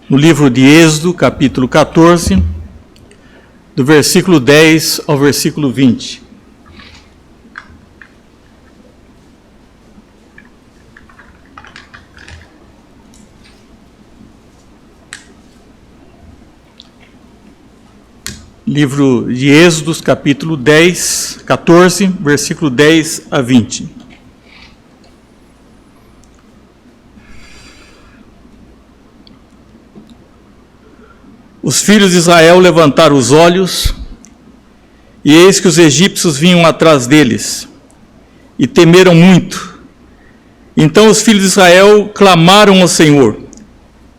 no livro de Êxodo, capítulo 14, do versículo 10 ao versículo 20. Livro de Êxodo, capítulo 14, versículo 10 a 20. Os filhos de Israel levantaram os olhos, e eis que os egípcios vinham atrás deles, e temeram muito. Então os filhos de Israel clamaram ao Senhor,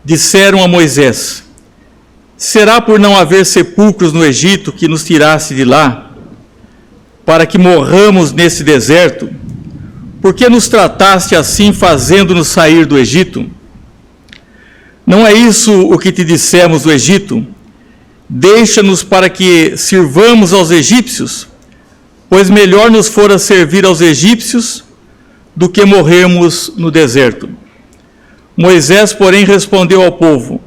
disseram a Moisés: será por não haver sepulcros no Egito que nos tirasse de lá, para que morramos nesse deserto? Por que nos trataste assim, fazendo-nos sair do Egito? Não é isso o que te dissemos do Egito? Deixa-nos para que sirvamos aos egípcios, pois melhor nos fora servir aos egípcios do que morrermos no deserto. Moisés, porém, respondeu ao povo: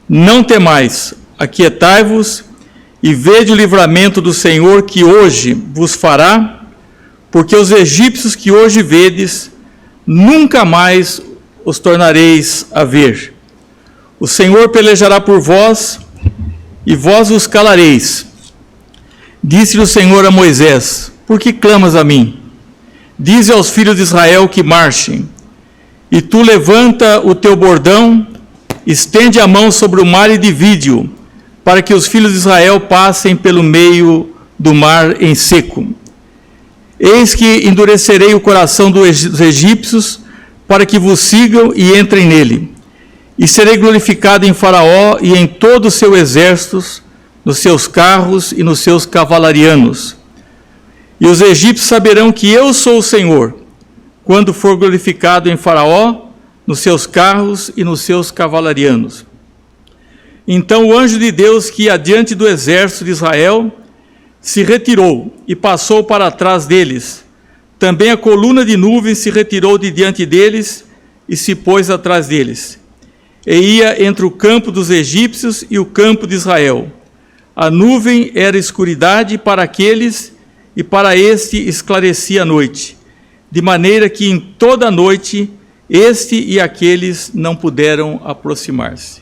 não temais, aquietai-vos e vede o livramento do Senhor que hoje vos fará, porque os egípcios que hoje vedes, nunca mais os tornareis a ver. O Senhor pelejará por vós, e vós os calareis. Disse-lhe o Senhor a Moisés: por que clamas a mim? Dize aos filhos de Israel que marchem. E tu levanta o teu bordão, estende a mão sobre o mar e divide-o, para que os filhos de Israel passem pelo meio do mar em seco. Eis que endurecerei o coração dos egípcios, para que vos sigam e entrem nele. E serei glorificado em Faraó e em todo o seu exército, nos seus carros e nos seus cavalarianos. E os egípcios saberão que eu sou o Senhor, quando for glorificado em Faraó, nos seus carros e nos seus cavalarianos. Então o anjo de Deus, que ia adiante do exército de Israel, se retirou e passou para trás deles. Também a coluna de nuvem se retirou de diante deles e se pôs atrás deles. E ia entre o campo dos egípcios e o campo de Israel. A nuvem era escuridade para aqueles, e para este esclarecia a noite, de maneira que em toda a noite este e aqueles não puderam aproximar-se.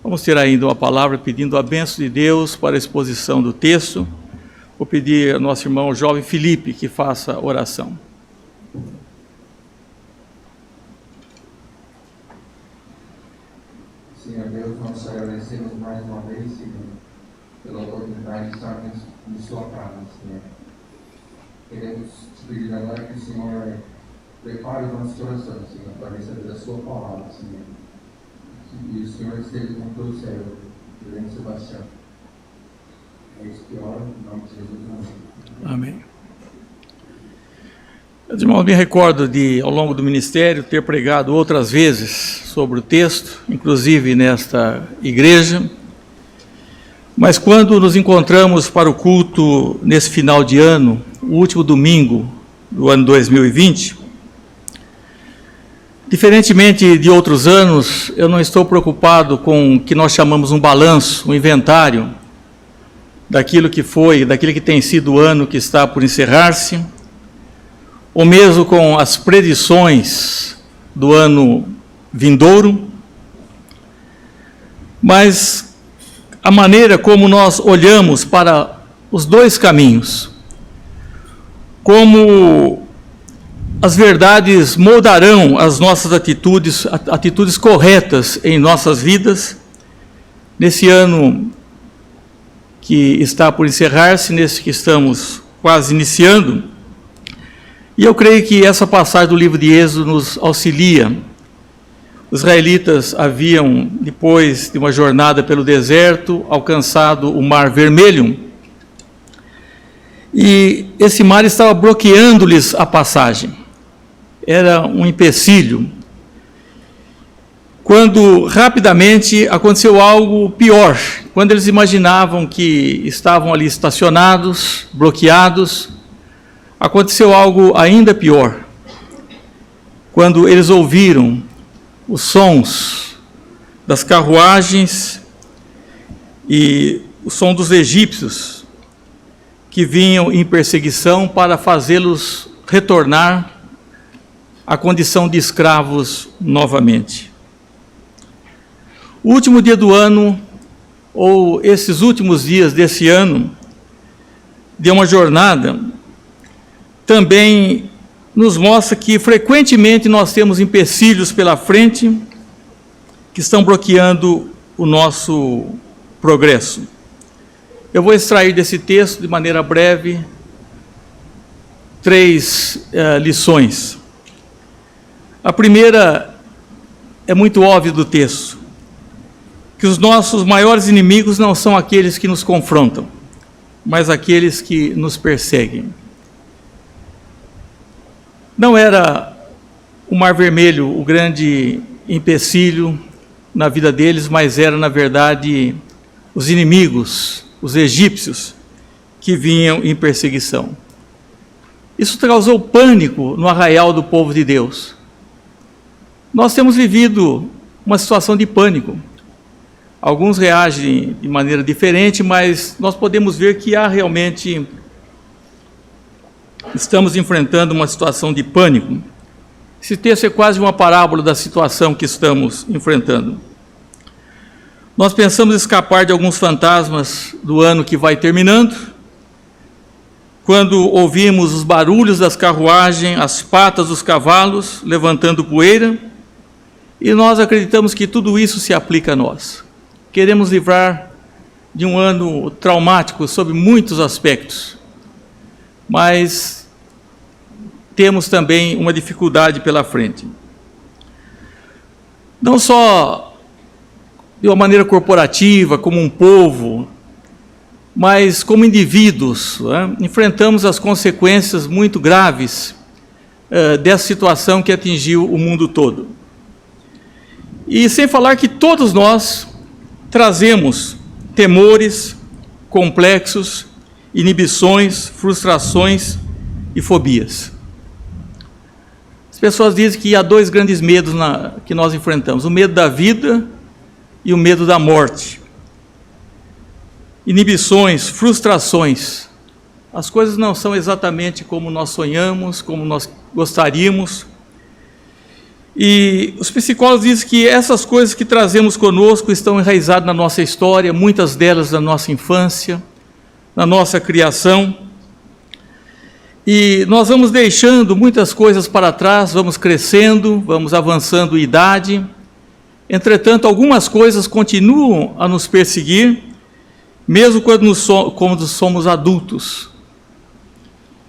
Vamos ter ainda uma palavra pedindo a bênção de Deus para a exposição do texto. Vou pedir ao nosso irmão jovem Felipe que faça a oração. Senhor Deus, nós te agradecemos mais uma vez, Senhor, pela oportunidade de estarmos em sua casa, Senhor. Queremos te pedir agora que o Senhor prepare o nosso coração, Senhor, para receber a sua palavra, Senhor. E o Senhor esteja com todo o céu, Grande Sebastião. É isso que oro, em nome de Jesus. Amém. Meus irmãos, me recordo de, ao longo do ministério, ter pregado outras vezes sobre o texto, inclusive nesta igreja, mas quando nos encontramos para o culto nesse final de ano, o último domingo do ano 2020, diferentemente de outros anos, eu não estou preocupado com o que nós chamamos um balanço, um inventário, daquilo que foi, daquilo que tem sido o ano que está por encerrar-se, ou mesmo com as predições do ano vindouro, mas a maneira como nós olhamos para os dois caminhos, como as verdades moldarão as nossas atitudes corretas em nossas vidas, nesse ano que está por encerrar-se, nesse que estamos quase iniciando. E eu creio que essa passagem do livro de Êxodo nos auxilia. Os israelitas haviam, depois de uma jornada pelo deserto, alcançado o Mar Vermelho, e esse mar estava bloqueando-lhes a passagem. Era um empecilho. Quando rapidamente aconteceu algo pior, quando eles imaginavam que estavam ali estacionados, bloqueados, aconteceu algo ainda pior. Quando eles ouviram os sons das carruagens e o som dos egípcios que vinham em perseguição para fazê-los retornar à condição de escravos novamente. O último dia do ano, ou esses últimos dias desse ano, de uma jornada, também nos mostra que frequentemente nós temos empecilhos pela frente que estão bloqueando o nosso progresso. Eu vou extrair desse texto, de maneira breve, 3 lições. A primeira é muito óbvia do texto, que os nossos maiores inimigos não são aqueles que nos confrontam, mas aqueles que nos perseguem. Não era o Mar Vermelho o grande empecilho na vida deles, mas era, na verdade, os inimigos, os egípcios, que vinham em perseguição. Isso causou pânico no arraial do povo de Deus. Nós temos vivido uma situação de pânico. Alguns reagem de maneira diferente, mas nós podemos ver que estamos enfrentando uma situação de pânico. Esse texto é quase uma parábola da situação que estamos enfrentando. Nós pensamos escapar de alguns fantasmas do ano que vai terminando, quando ouvimos os barulhos das carruagens, as patas dos cavalos levantando poeira, e nós acreditamos que tudo isso se aplica a nós. Queremos livrar de um ano traumático sob muitos aspectos, mas temos também uma dificuldade pela frente. Não só de uma maneira corporativa, como um povo, mas como indivíduos, enfrentamos as consequências muito graves dessa situação que atingiu o mundo todo. E sem falar que todos nós trazemos temores, complexos, inibições, frustrações e fobias. As pessoas dizem que há 2 grandes medos que nós enfrentamos: o medo da vida e o medo da morte. Inibições, frustrações. As coisas não são exatamente como nós sonhamos, como nós gostaríamos. E os psicólogos dizem que essas coisas que trazemos conosco estão enraizadas na nossa história, muitas delas na nossa infância, na nossa criação. E nós vamos deixando muitas coisas para trás, vamos crescendo, vamos avançando em idade. Entretanto, algumas coisas continuam a nos perseguir, mesmo quando somos adultos.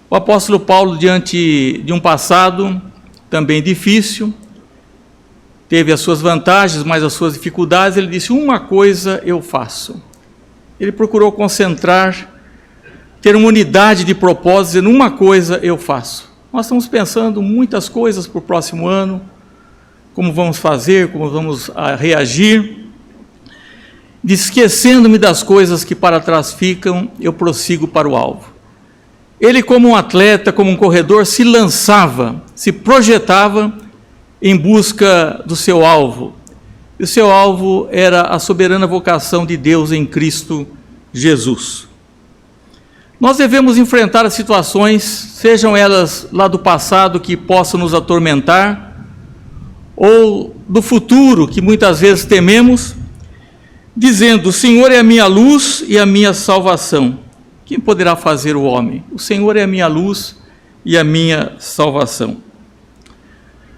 O apóstolo Paulo, diante de um passado também difícil, teve as suas vantagens, mas as suas dificuldades, ele disse: uma coisa eu faço. Ele procurou concentrar, ter uma unidade de propósito, dizendo: uma coisa eu faço. Nós estamos pensando muitas coisas para o próximo ano, como vamos fazer, como vamos reagir. Esquecendo-me das coisas que para trás ficam, eu prossigo para o alvo. Ele, como um atleta, como um corredor, se lançava, se projetava em busca do seu alvo. E o seu alvo era a soberana vocação de Deus em Cristo Jesus. Nós devemos enfrentar as situações, sejam elas lá do passado que possam nos atormentar, ou do futuro que muitas vezes tememos, dizendo: o Senhor é a minha luz e a minha salvação. Quem poderá fazer o homem? O Senhor é a minha luz e a minha salvação.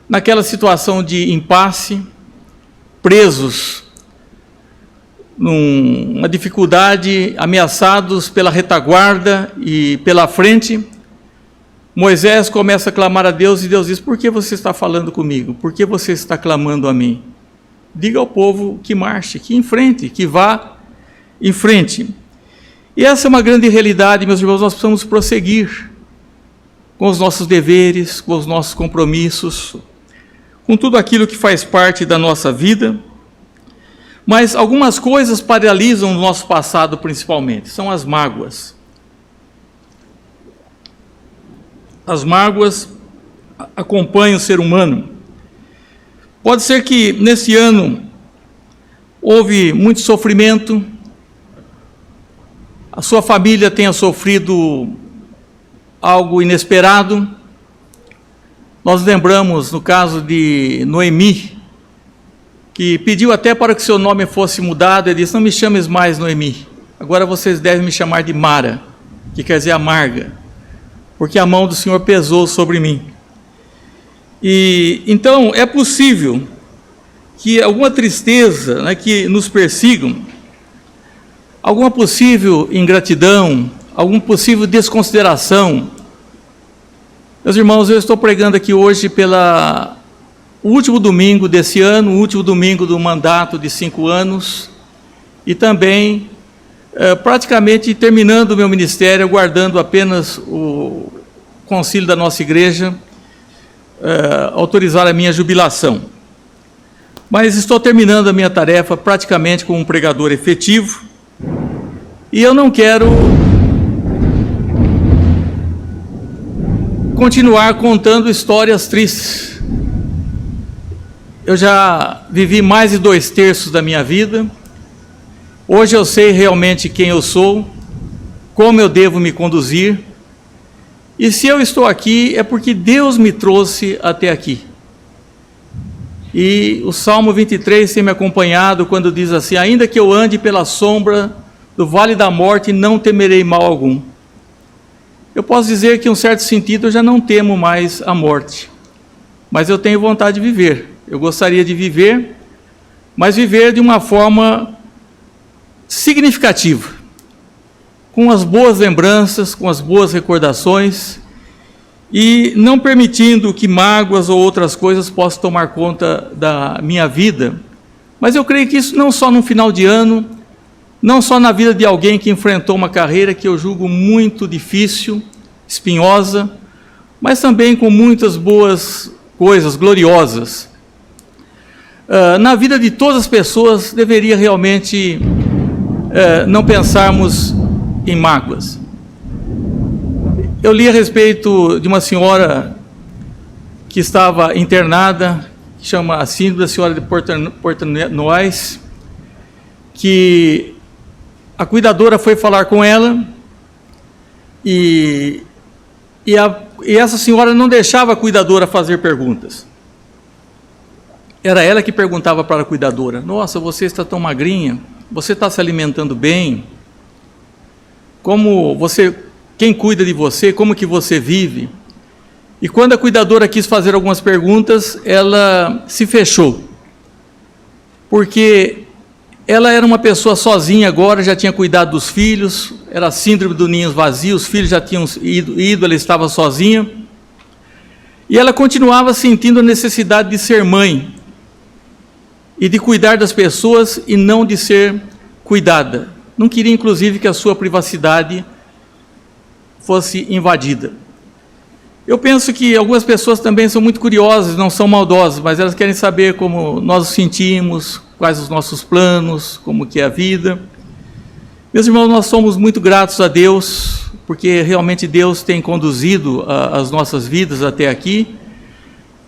Naquela situação de impasse, presos numa dificuldade, ameaçados pela retaguarda e pela frente, Moisés começa a clamar a Deus, e Deus diz: por que você está falando comigo? Por que você está clamando a mim? Diga ao povo que marche, que enfrente, que vá em frente. E essa é uma grande realidade, meus irmãos. Nós precisamos prosseguir com os nossos deveres, com os nossos compromissos, com tudo aquilo que faz parte da nossa vida. Mas algumas coisas paralisam o nosso passado, principalmente, são as mágoas. As mágoas acompanham o ser humano. Pode ser que nesse ano houve muito sofrimento, a sua família tenha sofrido algo inesperado. Nós lembramos, no caso de Noemi, que pediu até para que seu nome fosse mudado. Ele disse: não me chames mais Noemi, agora vocês devem me chamar de Mara, que quer dizer amarga, porque a mão do Senhor pesou sobre mim. E então é possível que alguma tristeza, né, que nos persigam, alguma possível ingratidão, alguma possível desconsideração. Meus irmãos, eu estou pregando aqui hoje pela o último domingo desse ano, o último domingo do mandato de 5 anos, e também praticamente terminando o meu ministério, aguardando apenas o concílio da nossa igreja autorizar a minha jubilação. Mas estou terminando a minha tarefa praticamente como um pregador efetivo, e eu não quero continuar contando histórias tristes. Eu já vivi mais de 2/3 da minha vida. Hoje eu sei realmente quem eu sou, como eu devo me conduzir. E se eu estou aqui é porque Deus me trouxe até aqui. E o Salmo 23 tem me acompanhado quando diz assim: ainda que eu ande pela sombra do vale da morte, não temerei mal algum. Eu posso dizer que, em um certo sentido, eu já não temo mais a morte, mas eu tenho vontade de viver. Eu gostaria de viver, mas viver de uma forma significativa, com as boas lembranças, com as boas recordações, e não permitindo que mágoas ou outras coisas possam tomar conta da minha vida. Mas eu creio que isso não só no final de ano, não só na vida de alguém que enfrentou uma carreira que eu julgo muito difícil, espinhosa, mas também com muitas boas coisas, gloriosas. Na vida de todas as pessoas, deveria realmente não pensarmos em mágoas. Eu li a respeito de uma senhora que estava internada, que chama a síndrome da senhora de Portenois, que a cuidadora foi falar com ela e essa senhora não deixava a cuidadora fazer perguntas. Era ela que perguntava para a cuidadora: nossa, você está tão magrinha, você está se alimentando bem? Quem cuida de você, como que você vive? E quando a cuidadora quis fazer algumas perguntas, ela se fechou, porque ela era uma pessoa sozinha agora, já tinha cuidado dos filhos, era a síndrome do ninho vazio, os filhos já tinham ido, ela estava sozinha, e ela continuava sentindo a necessidade de ser mãe, e de cuidar das pessoas e não de ser cuidada. Não queria, inclusive, que a sua privacidade fosse invadida. Eu penso que algumas pessoas também são muito curiosas, não são maldosas, mas elas querem saber como nós nos sentimos, quais os nossos planos, como que é a vida. Meus irmãos, nós somos muito gratos a Deus, porque realmente Deus tem conduzido as nossas vidas até aqui.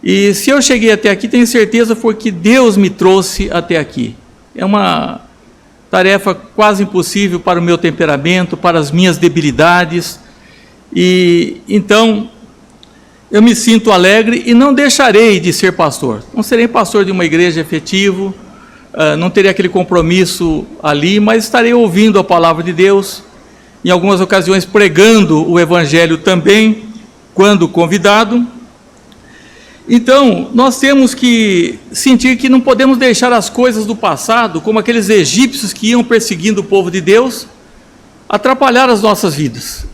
E se eu cheguei até aqui, tenho certeza foi que Deus me trouxe até aqui. É uma tarefa quase impossível para o meu temperamento, para as minhas debilidades. E então eu me sinto alegre e não deixarei de ser pastor. Não serei pastor de uma igreja efetivo, não terei aquele compromisso ali, mas estarei ouvindo a palavra de Deus, em algumas ocasiões pregando o evangelho também, quando convidado. Então, nós temos que sentir que não podemos deixar as coisas do passado, como aqueles egípcios que iam perseguindo o povo de Deus, atrapalhar as nossas vidas.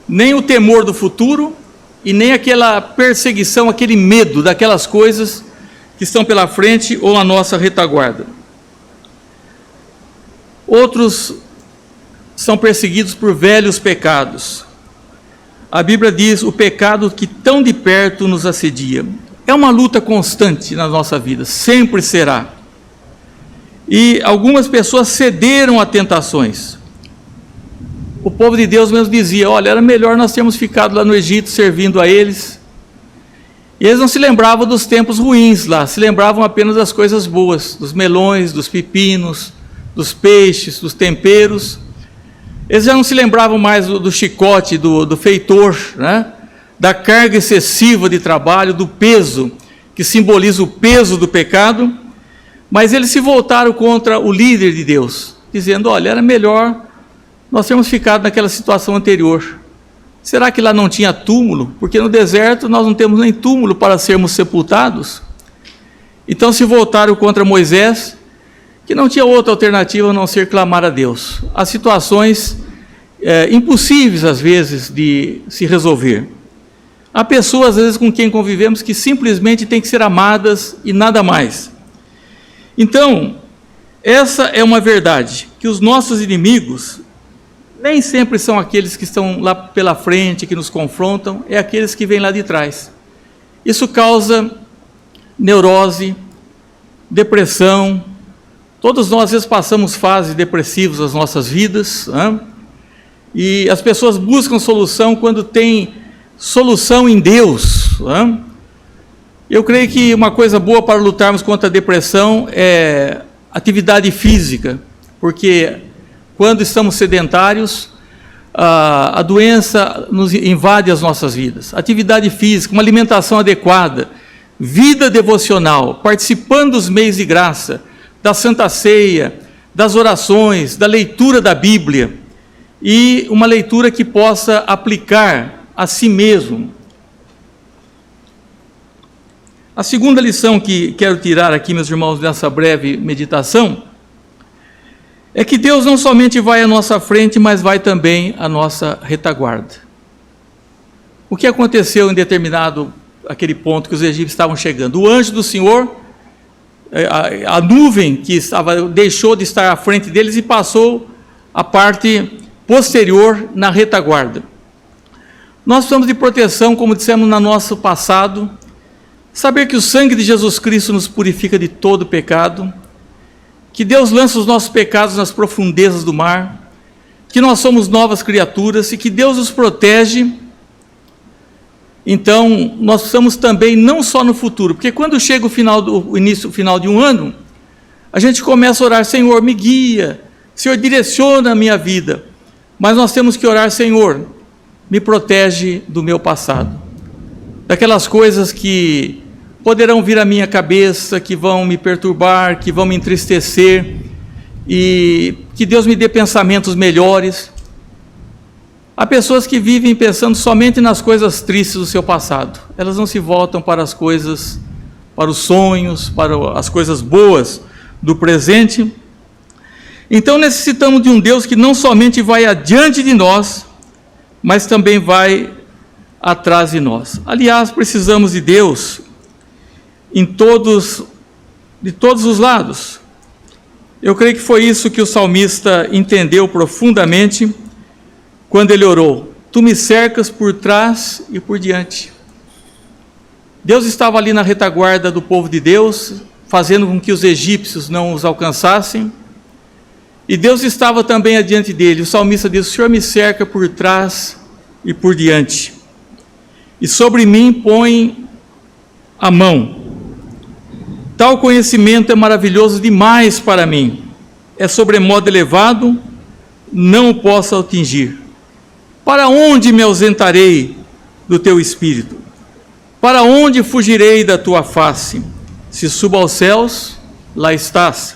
Nem o temor do futuro e nem aquela perseguição, aquele medo daquelas coisas que estão pela frente ou à nossa retaguarda. Outros são perseguidos por velhos pecados. A Bíblia diz: o pecado que tão de perto nos assedia. É uma luta constante na nossa vida, sempre será. E algumas pessoas cederam a tentações. O povo de Deus mesmo dizia: olha, era melhor nós termos ficado lá no Egito servindo a eles. E eles não se lembravam dos tempos ruins lá, se lembravam apenas das coisas boas, dos melões, dos pepinos, dos peixes, dos temperos. Eles já não se lembravam mais do chicote, do feitor, né? Da carga excessiva de trabalho, do peso, que simboliza o peso do pecado, mas eles se voltaram contra o líder de Deus, dizendo: olha, era melhor nós termos ficado naquela situação anterior. Será que lá não tinha túmulo? Porque no deserto nós não temos nem túmulo para sermos sepultados. Então se voltaram contra Moisés, que não tinha outra alternativa a não ser clamar a Deus. Há situações impossíveis às vezes de se resolver. Há pessoas às vezes com quem convivemos que simplesmente têm que ser amadas e nada mais. Então, essa é uma verdade, que os nossos inimigos nem sempre são aqueles que estão lá pela frente, que nos confrontam, é aqueles que vêm lá de trás. Isso causa neurose, depressão. Todos nós às vezes passamos fases depressivas nas nossas vidas, né? E as pessoas buscam solução quando tem solução em Deus, né? Eu creio que uma coisa boa para lutarmos contra a depressão é atividade física, porque quando estamos sedentários, a doença nos invade as nossas vidas. Atividade física, uma alimentação adequada, vida devocional, participando dos meios de graça, da Santa Ceia, das orações, da leitura da Bíblia, e uma leitura que possa aplicar a si mesmo. A segunda lição que quero tirar aqui, meus irmãos, nessa breve meditação, é que Deus não somente vai à nossa frente, mas vai também à nossa retaguarda. O que aconteceu em determinado, aquele ponto que os egípcios estavam chegando? O anjo do Senhor, a nuvem que deixou de estar à frente deles e passou a parte posterior na retaguarda. Nós precisamos de proteção, como dissemos no nosso passado, saber que o sangue de Jesus Cristo nos purifica de todo pecado, que Deus lança os nossos pecados nas profundezas do mar, que nós somos novas criaturas e que Deus nos protege. Então, nós precisamos também, não só no futuro, porque quando chega o final de um ano, a gente começa a orar: Senhor, me guia, Senhor, direciona a minha vida. Mas nós temos que orar: Senhor, me protege do meu passado, daquelas coisas que poderão vir à minha cabeça, que vão me perturbar, que vão me entristecer, e que Deus me dê pensamentos melhores. Há pessoas que vivem pensando somente nas coisas tristes do seu passado, elas não se voltam para as coisas, para os sonhos, para as coisas boas do presente. Então necessitamos de um Deus que não somente vai adiante de nós, mas também vai atrás de nós. Aliás, precisamos de Deus de todos os lados. Eu creio que foi isso que o salmista entendeu profundamente quando ele orou: tu me cercas por trás e por diante. Deus estava ali na retaguarda do povo de Deus, fazendo com que os egípcios não os alcançassem, e Deus estava também adiante dele. O salmista diz: o Senhor me cerca por trás e por diante, e sobre mim põe a mão. Tal conhecimento é maravilhoso demais para mim, é sobremodo elevado, não o posso atingir. Para onde me ausentarei do teu espírito? Para onde fugirei da tua face? Se subo aos céus, lá estás.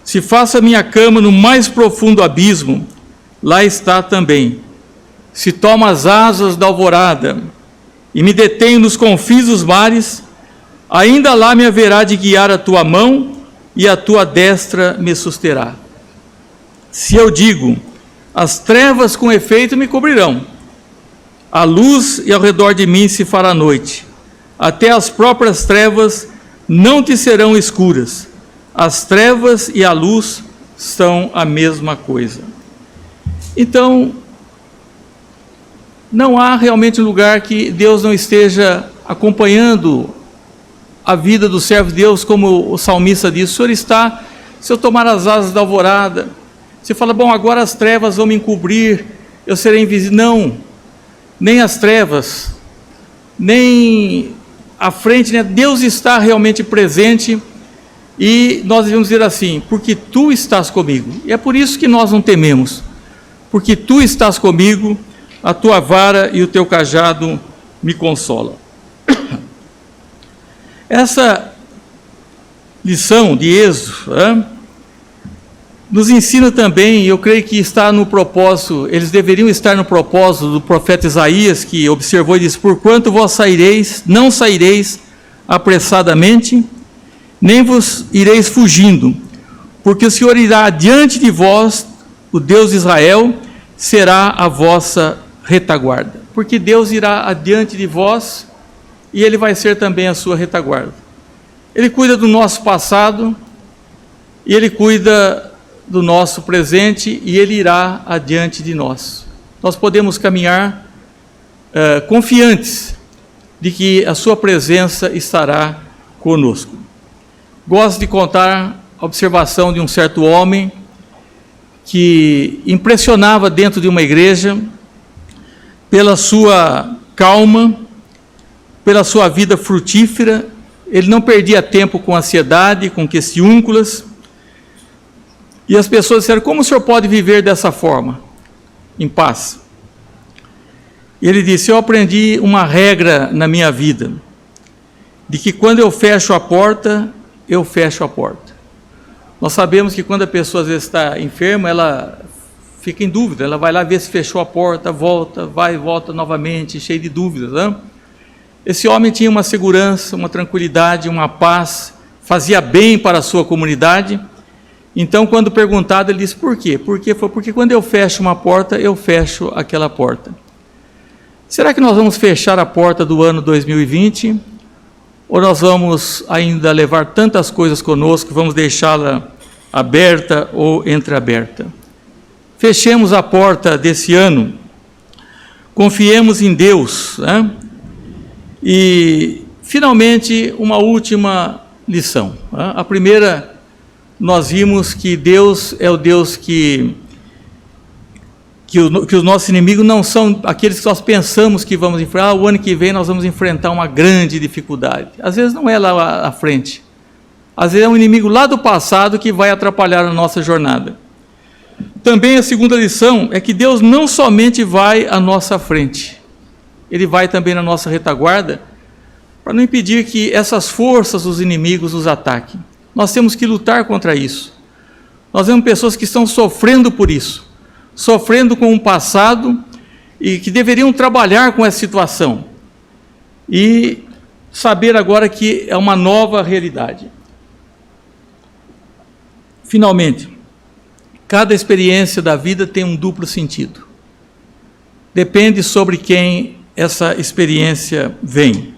Se faço a minha cama no mais profundo abismo, lá está também. Se tomo as asas da alvorada e me detenho nos confins dos mares, ainda lá me haverá de guiar a tua mão e a tua destra me susterá. Se eu digo: as trevas com efeito me cobrirão, a luz e ao redor de mim se fará noite, até as próprias trevas não te serão escuras. As trevas e a luz são a mesma coisa. Então, não há realmente lugar que Deus não esteja acompanhando a vida do servo de Deus, como o salmista diz: o Senhor está, se eu tomar as asas da alvorada, você fala: bom, agora as trevas vão me encobrir, eu serei invisível. Não, nem as trevas, nem à frente, né? Deus está realmente presente e nós devemos dizer assim: porque tu estás comigo. E é por isso que nós não tememos, porque tu estás comigo, a tua vara e o teu cajado me consolam. Essa lição de Êxodo nos ensina também, eu creio que está no propósito, eles deveriam estar no propósito do profeta Isaías, que observou e disse: porquanto vós saireis, não saireis apressadamente, nem vos ireis fugindo, porque o Senhor irá adiante de vós, o Deus de Israel será a vossa retaguarda. Porque Deus irá adiante de vós e Ele vai ser também a sua retaguarda. Ele cuida do nosso passado e Ele cuida do nosso presente e Ele irá adiante de nós. Nós podemos caminhar confiantes de que a sua presença estará conosco. Gosto de contar a observação de um certo homem que impressionava dentro de uma igreja pela sua calma, pela sua vida frutífera. Ele não perdia tempo com ansiedade, com questiúnculas. E as pessoas disseram: como o senhor pode viver dessa forma, em paz? E ele disse: eu aprendi uma regra na minha vida, de que quando eu fecho a porta, eu fecho a porta. Nós sabemos que quando a pessoa às vezes está enferma, ela fica em dúvida, ela vai lá ver se fechou a porta, volta, vai e volta novamente, cheio de dúvidas, né? Esse homem tinha uma segurança, uma tranquilidade, uma paz, fazia bem para a sua comunidade. Então, quando perguntado, ele disse: por quê? Porque quando eu fecho uma porta, eu fecho aquela porta. Será que nós vamos fechar a porta do ano 2020? Ou nós vamos ainda levar tantas coisas conosco, vamos deixá-la aberta ou entreaberta? Fechemos a porta desse ano, confiemos em Deus, né? E, finalmente, uma última lição. A primeira, nós vimos que Deus é o Deus que os nossos inimigos não são aqueles que nós pensamos que vamos enfrentar. O ano que vem nós vamos enfrentar uma grande dificuldade. Às vezes não é lá à frente. Às vezes é um inimigo lá do passado que vai atrapalhar a nossa jornada. Também a segunda lição é que Deus não somente vai à nossa frente, Ele vai também na nossa retaguarda, para não impedir que essas forças dos inimigos nos ataquem. Nós temos que lutar contra isso. Nós vemos pessoas que estão sofrendo por isso, sofrendo com um passado e que deveriam trabalhar com essa situação e saber agora que é uma nova realidade. Finalmente, cada experiência da vida tem um duplo sentido. Depende sobre quem essa experiência vem.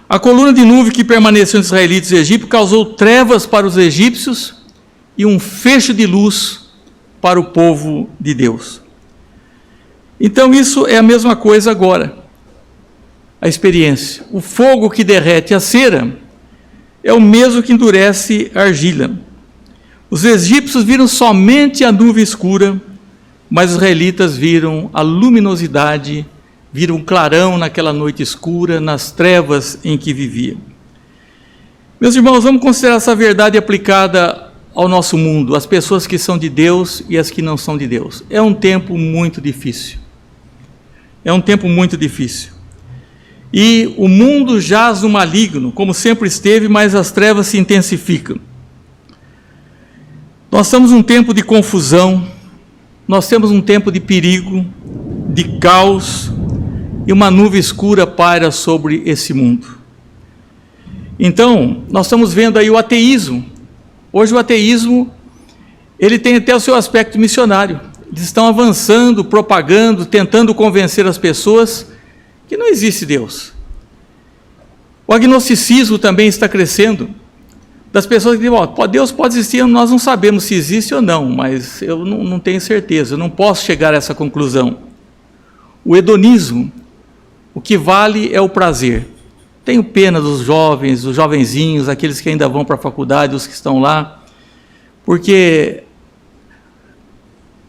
A coluna de nuvem que permaneceu entre os israelitas e egípcios causou trevas para os egípcios e um fecho de luz para o povo de Deus. Então isso é a mesma coisa agora. A experiência. O fogo que derrete a cera é o mesmo que endurece a argila. Os egípcios viram somente a nuvem escura, mas os israelitas viram a luminosidade, viram um clarão naquela noite escura, nas trevas em que viviam. Meus irmãos, vamos considerar essa verdade aplicada ao nosso mundo, as pessoas que são de Deus e as que não são de Deus. É um tempo muito difícil. É um tempo muito difícil. E o mundo jaz no maligno, como sempre esteve, mas as trevas se intensificam. Nós estamos num tempo de confusão, nós temos um tempo de perigo, de caos, e uma nuvem escura paira sobre esse mundo. Então, nós estamos vendo aí o ateísmo. Hoje o ateísmo, ele tem até o seu aspecto missionário. Eles estão avançando, propagando, tentando convencer as pessoas que não existe Deus. O agnosticismo também está crescendo. Das pessoas que dizem: Deus pode existir, nós não sabemos se existe ou não, mas eu não tenho certeza, eu não posso chegar a essa conclusão. O hedonismo, o que vale é o prazer. Tenho pena dos jovens, dos jovenzinhos, aqueles que ainda vão para a faculdade, os que estão lá, porque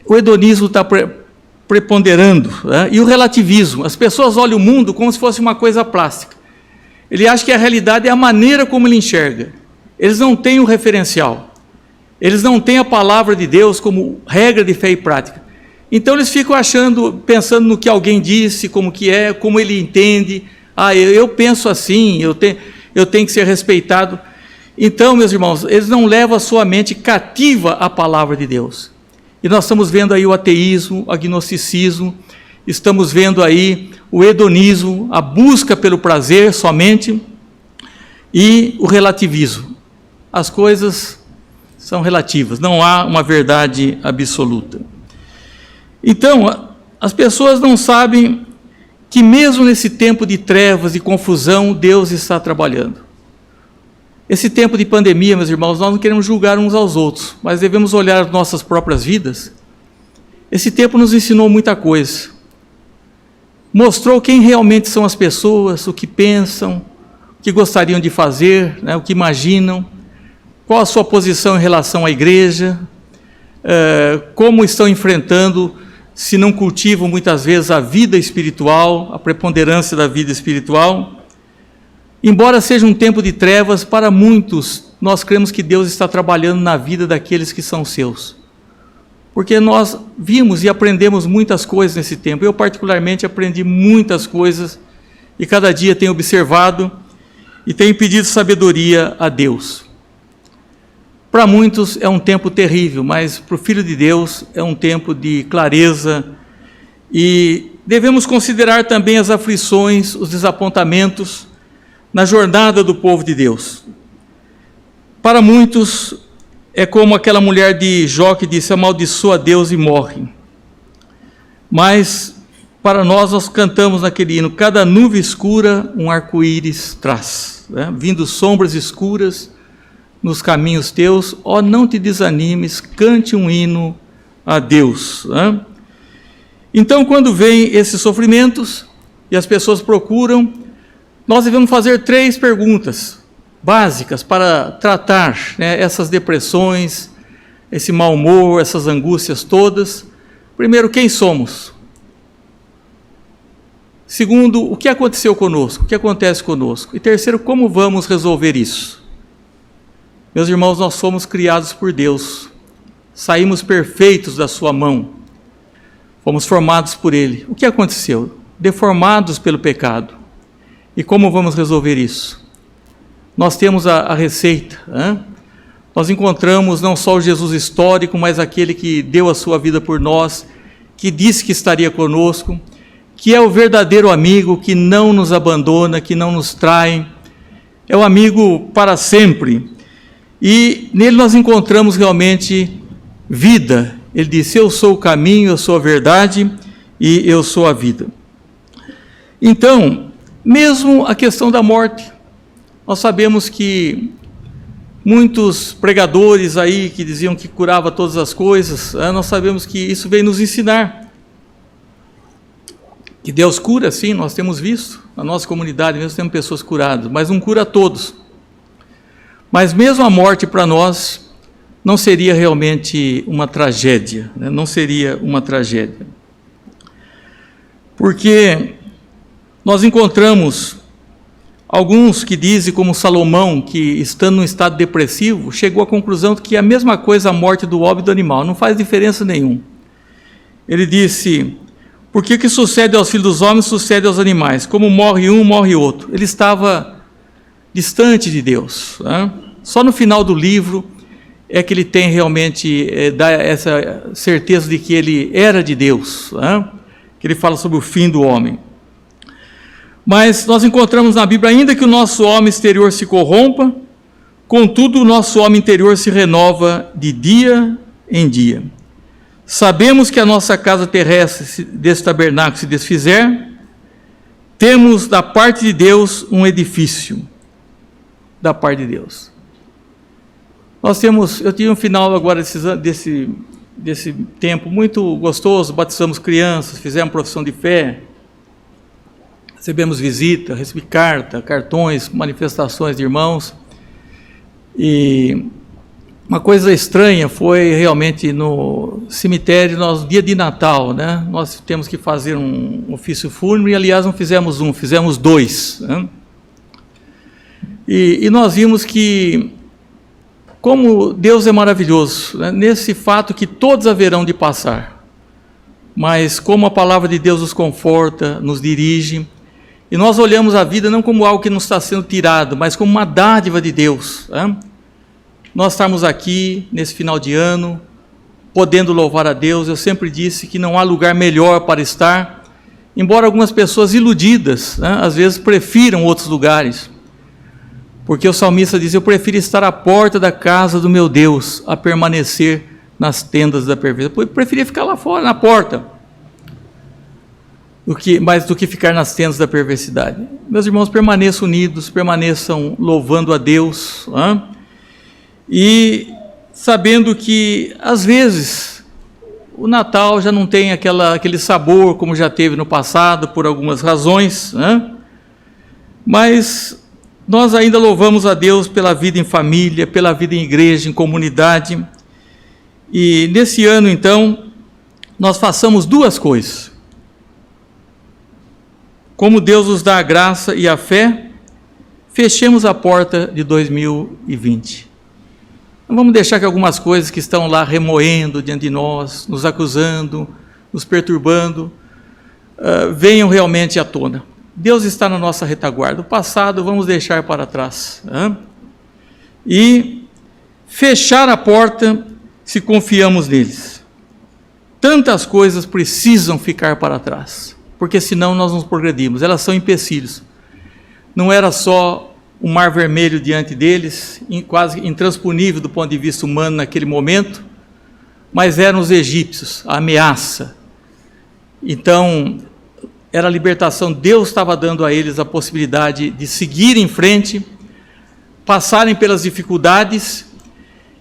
o hedonismo está preponderando, né? E o relativismo. As pessoas olham o mundo como se fosse uma coisa plástica. Ele acha que a realidade é a maneira como ele enxerga. Eles não têm o referencial. Eles não têm a palavra de Deus como regra de fé e prática. Então eles ficam pensando no que alguém disse, como que é, como ele entende. Eu penso assim, eu tenho que ser respeitado. Então, meus irmãos, eles não levam a sua mente cativa à palavra de Deus. E nós estamos vendo aí o ateísmo, o agnosticismo, estamos vendo aí o hedonismo, a busca pelo prazer somente, e o relativismo. As coisas são relativas, não há uma verdade absoluta. Então, as pessoas não sabem que mesmo nesse tempo de trevas e confusão, Deus está trabalhando. Esse tempo de pandemia, meus irmãos, nós não queremos julgar uns aos outros, mas devemos olhar as nossas próprias vidas. Esse tempo nos ensinou muita coisa. Mostrou quem realmente são as pessoas, o que pensam, o que gostariam de fazer, né, o que imaginam, qual a sua posição em relação à igreja, como estão enfrentando, se não cultivam muitas vezes a vida espiritual, a preponderância da vida espiritual. Embora seja um tempo de trevas, para muitos, nós cremos que Deus está trabalhando na vida daqueles que são seus. Porque nós vimos e aprendemos muitas coisas nesse tempo. Eu, particularmente, aprendi muitas coisas e cada dia tenho observado e tenho pedido sabedoria a Deus. Para muitos é um tempo terrível, mas para o Filho de Deus é um tempo de clareza e devemos considerar também as aflições, os desapontamentos na jornada do povo de Deus. Para muitos é como aquela mulher de Jó que disse: amaldiçoa a Deus e morre. Mas para nós cantamos naquele hino: cada nuvem escura um arco-íris traz, né? Vindo sombras escuras nos caminhos teus, ó, não te desanimes, cante um hino a Deus, né? Então, quando vêm esses sofrimentos e as pessoas procuram, nós devemos fazer 3 perguntas básicas para tratar, né, essas depressões, esse mau humor, essas angústias todas. Primeiro, quem somos? Segundo, o que aconteceu conosco? O que acontece conosco? E terceiro, como vamos resolver isso? Meus irmãos, nós fomos criados por Deus, saímos perfeitos da sua mão, fomos formados por Ele. O que aconteceu? Deformados pelo pecado. E como vamos resolver isso? Nós temos a receita, hein? Nós encontramos não só o Jesus histórico, mas aquele que deu a sua vida por nós, que disse que estaria conosco, que é o verdadeiro amigo, que não nos abandona, que não nos trai, é o amigo para sempre. E nele nós encontramos realmente vida. Ele disse: eu sou o caminho, eu sou a verdade e eu sou a vida. Então, mesmo a questão da morte, nós sabemos que muitos pregadores aí que diziam que curava todas as coisas, nós sabemos que isso veio nos ensinar que Deus cura, sim, nós temos visto, na nossa comunidade mesmo temos pessoas curadas, mas não cura a todos. Mas mesmo a morte para nós não seria realmente uma tragédia, né? Não seria uma tragédia. Porque nós encontramos alguns que dizem, como Salomão, que estando num estado depressivo, chegou à conclusão de que é a mesma coisa a morte do homem e do animal, não faz diferença nenhuma. Ele disse: por que sucede aos filhos dos homens, sucede aos animais? Como morre um, morre outro. Ele estava distante de Deus, né? Só no final do livro é que ele tem realmente dá essa certeza de que ele era de Deus, né? Que ele fala sobre o fim do homem. Mas nós encontramos na Bíblia: ainda que o nosso homem exterior se corrompa, contudo o nosso homem interior se renova de dia em dia. Sabemos que a nossa casa terrestre desse tabernáculo se desfizer, temos da parte de Deus um edifício, da parte de Deus. Eu tive um final agora desse tempo muito gostoso, batizamos crianças, fizemos profissão de fé, recebemos visita, recebi cartões, manifestações de irmãos, e uma coisa estranha foi realmente no cemitério, dia de Natal, né? Nós temos que fazer um ofício fúnebre, aliás não fizemos um, fizemos 2, né? E nós vimos que, como Deus é maravilhoso, né, nesse fato que todos haverão de passar, mas como a palavra de Deus nos conforta, nos dirige, e nós olhamos a vida não como algo que nos está sendo tirado, mas como uma dádiva de Deus. Né? Nós estamos aqui, nesse final de ano, podendo louvar a Deus. Eu sempre disse que não há lugar melhor para estar, embora algumas pessoas iludidas, né, às vezes prefiram outros lugares, porque o salmista diz: eu prefiro estar à porta da casa do meu Deus, a permanecer nas tendas da perversidade. Eu preferia ficar lá fora, na porta, mais do que ficar nas tendas da perversidade. Meus irmãos, permaneçam unidos, permaneçam louvando a Deus, né? E sabendo que, às vezes, o Natal já não tem aquele sabor como já teve no passado, por algumas razões, né? Mas nós ainda louvamos a Deus pela vida em família, pela vida em igreja, em comunidade. E nesse ano, então, nós façamos duas coisas. Como Deus nos dá a graça e a fé, fechemos a porta de 2020. Não vamos deixar que algumas coisas que estão lá remoendo diante de nós, nos acusando, nos perturbando, venham realmente à tona. Deus está na nossa retaguarda. O passado vamos deixar para trás. E fechar a porta se confiamos neles. Tantas coisas precisam ficar para trás, porque senão nós não progredimos. Elas são empecilhos. Não era só o mar vermelho diante deles, quase intransponível do ponto de vista humano naquele momento, mas eram os egípcios, a ameaça. Então, era a libertação. Deus estava dando a eles a possibilidade de seguir em frente, passarem pelas dificuldades.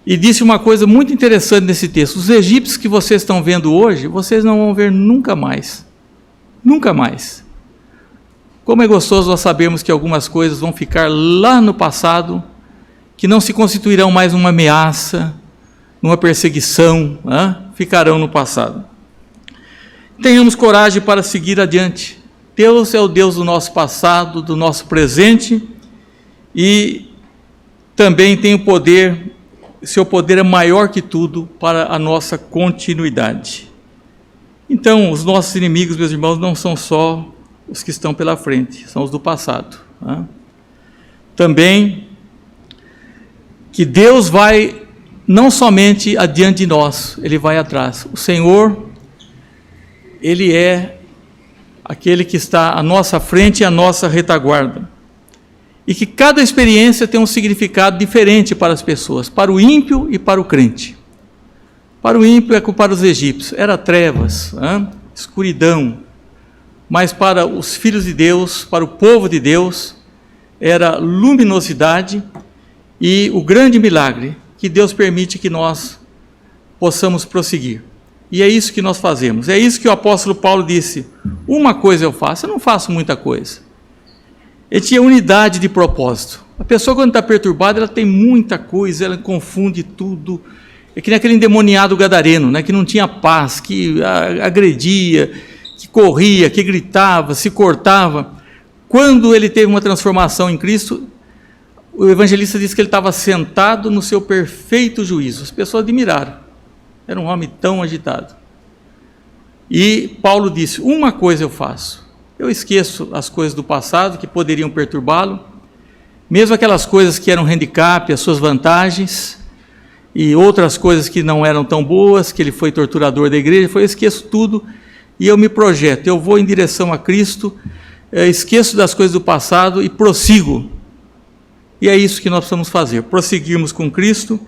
E disse uma coisa muito interessante nesse texto: os egípcios que vocês estão vendo hoje, vocês não vão ver nunca mais. Nunca mais. Como é gostoso nós sabermos que algumas coisas vão ficar lá no passado, que não se constituirão mais uma ameaça, numa perseguição, ficarão no passado. Tenhamos coragem para seguir adiante. Deus é o Deus do nosso passado, do nosso presente, e também tem o poder, seu poder é maior que tudo para a nossa continuidade. Então, os nossos inimigos, meus irmãos, não são só os que estão pela frente, são os do passado. Também que Deus vai não somente adiante de nós, Ele vai atrás. O Senhor, Ele é aquele que está à nossa frente e à nossa retaguarda. E que cada experiência tem um significado diferente para as pessoas, para o ímpio e para o crente. Para o ímpio é como para os egípcios, era trevas, escuridão. Mas para os filhos de Deus, para o povo de Deus, era luminosidade e o grande milagre que Deus permite que nós possamos prosseguir. E é isso que nós fazemos. É isso que o apóstolo Paulo disse: uma coisa eu faço, eu não faço muita coisa. Ele tinha unidade de propósito. A pessoa, quando está perturbada, ela tem muita coisa, ela confunde tudo. É que nem aquele endemoniado gadareno, né, que não tinha paz, que agredia, que corria, que gritava, se cortava. Quando ele teve uma transformação em Cristo, o evangelista diz que ele estava sentado no seu perfeito juízo. As pessoas admiraram. Era um homem tão agitado. E Paulo disse: uma coisa eu faço. Eu esqueço as coisas do passado que poderiam perturbá-lo, mesmo aquelas coisas que eram handicap, as suas vantagens, e outras coisas que não eram tão boas, que ele foi torturador da igreja. Eu esqueço tudo e eu me projeto, eu vou em direção a Cristo, esqueço das coisas do passado e prossigo. E é isso que nós precisamos fazer, prosseguirmos com Cristo,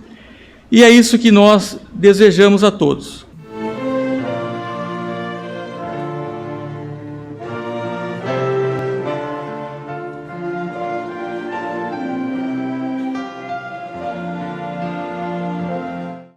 e é isso que nós desejamos a todos.